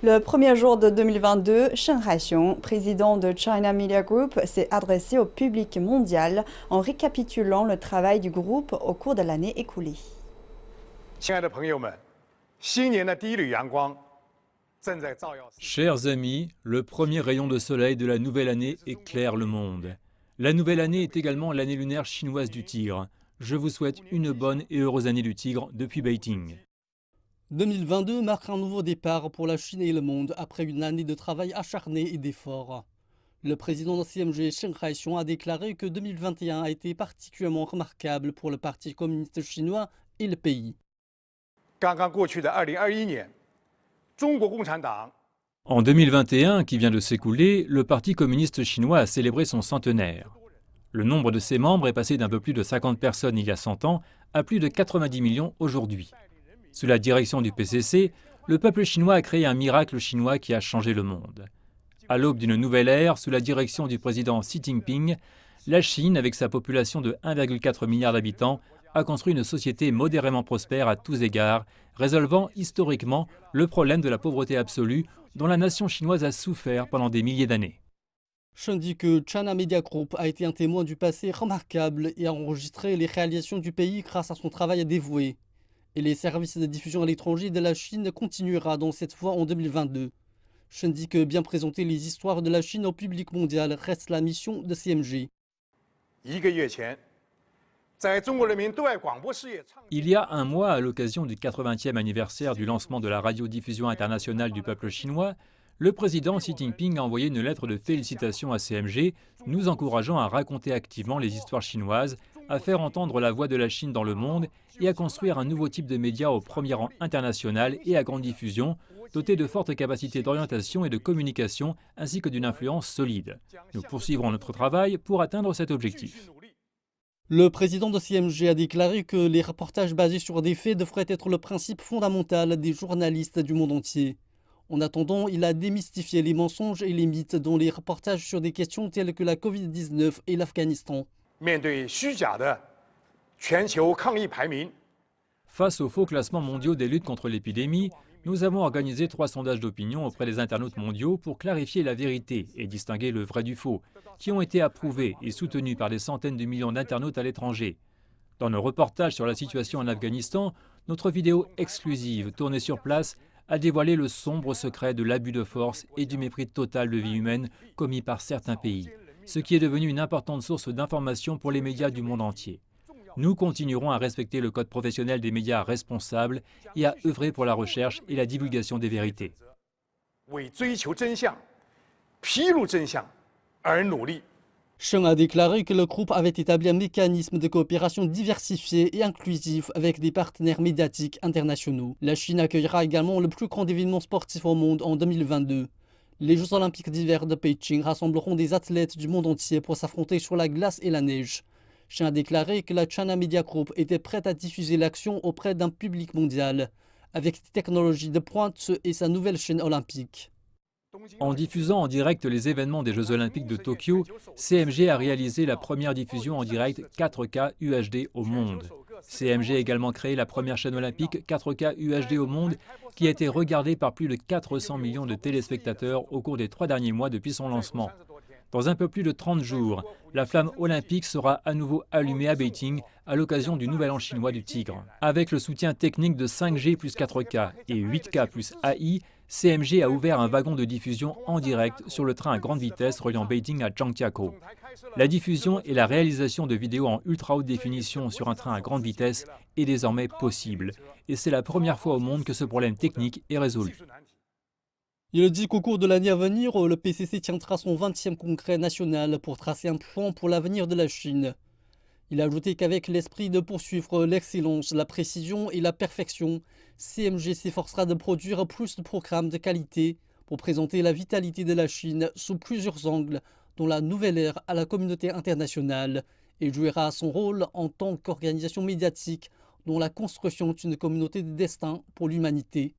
Le premier jour de 2022, Shen Haixiong, président de China Media Group, s'est adressé au public mondial en récapitulant le travail du groupe au cours de l'année écoulée. 亲爱的朋友们，新年的第一缕阳光正在照耀。 Chers amis, le premier rayon de soleil de la nouvelle année éclaire le monde. La nouvelle année est également l'année lunaire chinoise du tigre. Je vous souhaite une bonne et heureuse année du tigre depuis Beijing. 2022 marque un nouveau départ pour la Chine et le monde après une année de travail acharné et d'efforts. Le président de CMG, Shen Haixiong, a déclaré que 2021 a été particulièrement remarquable pour le Parti communiste chinois et le pays. 刚刚过去的2021年，中国共产党 En 2021, qui vient de s'écouler, le Parti communiste chinois a célébré son centenaire. Le nombre de ses membres est passé d'un peu plus de 50 personnes il y a 100 ans à plus de 90 millions aujourd'hui. Sous la direction du PCC, le peuple chinois a créé un miracle chinois qui a changé le monde. À l'aube d'une nouvelle ère, sous la direction du président Xi Jinping, la Chine, avec sa population de 1,4 milliard d'habitants, a construit une société modérément prospère à tous égards, résolvant historiquement le problème de la pauvreté absolue dont la nation chinoise a souffert pendant des milliers d'années. Shen dit que China Media Group a été un témoin du passé remarquable et a enregistré les réalisations du pays grâce à son travail dévoué. Et les services de diffusion à l'étranger de la Chine continuera dans cette voie en 2022. Shen dit que bien présenter les histoires de la Chine au public mondial reste la mission de CMG. 1个月前，在中国人民对外广播事业倡。 Il y a un mois, à l'occasion du 80e anniversaire du lancement de la radiodiffusion internationale du peuple chinois, le président Xi Jinping a envoyé une lettre de félicitations à CMG, nous encourageant à raconter activement les histoires chinoises, à faire entendre la voix de la Chine dans le monde et à construire un nouveau type de médias au premier rang international et à grande diffusion, doté de fortes capacités d'orientation et de communication ainsi que d'une influence solide. Nous poursuivrons notre travail pour atteindre cet objectif. Le président de CMG a déclaré que les reportages basés sur des faits devraient être le principe fondamental des journalistes du monde entier. En attendant, il a démystifié les mensonges et les mythes dans les reportages sur des questions telles que la Covid-19 et l'Afghanistan. 面对虚假的全球抗疫排名， Face aux faux classements mondiaux des luttes contre l'épidémie, nous avons organisé 3 sondages d'opinion auprès des internautes mondiaux pour clarifier la vérité et distinguer le vrai du faux, qui ont été approuvés et soutenus par des centaines de millions d'internautes à l'étranger. Dans nos reportages sur la situation en Afghanistan, notre vidéo exclusive tournée sur place a dévoilé le sombre secret de l'abus de force et du mépris total de vie humaine commis par certains pays, ce qui est devenu une importante source d'information pour les médias du monde entier. Nous continuerons à respecter le code professionnel des médias responsables et à œuvrer pour la recherche et la divulgation des vérités. 为追求真相、披露真相而努力。 Shen a déclaré que le groupe avait établi un mécanisme de coopération diversifié et inclusif avec des partenaires médiatiques internationaux. La Chine accueillera également le plus grand événement sportif au monde en 2022. Les Jeux olympiques d'hiver de Beijing rassembleront des athlètes du monde entier pour s'affronter sur la glace et la neige. Shen a déclaré que la China Media Group était prête à diffuser l'action auprès d'un public mondial, avec des technologies de pointe et sa nouvelle chaîne olympique. En diffusant en direct les événements des Jeux Olympiques de Tokyo, CMG a réalisé la première diffusion en direct 4K UHD au monde. CMG a également créé la première chaîne olympique 4K UHD au monde qui a été regardée par plus de 400 millions de téléspectateurs au cours des 3 derniers mois depuis son lancement. Dans un peu plus de 30 jours, la flamme olympique sera à nouveau allumée à Beijing à l'occasion du Nouvel An chinois du Tigre. Avec le soutien technique de 5G plus 4K et 8K plus AI, CMG a ouvert un wagon de diffusion en direct sur le train à grande vitesse reliant Beijing à Zhangjiakou. La diffusion et la réalisation de vidéos en ultra haute définition sur un train à grande vitesse est désormais possible. Et c'est la première fois au monde que ce problème technique est résolu. Il dit qu'au cours de l'année à venir, le PCC tiendra son 20e congrès national pour tracer un plan pour l'avenir de la Chine. Il a ajouté qu'avec l'esprit de poursuivre l'excellence, la précision et la perfection, CMG s'efforcera de produire plus de programmes de qualité pour présenter la vitalité de la Chine sous plusieurs angles dans la nouvelle ère à la communauté internationale et jouera son rôle en tant qu'organisation médiatique dans la construction d'une communauté de destin pour l'humanité.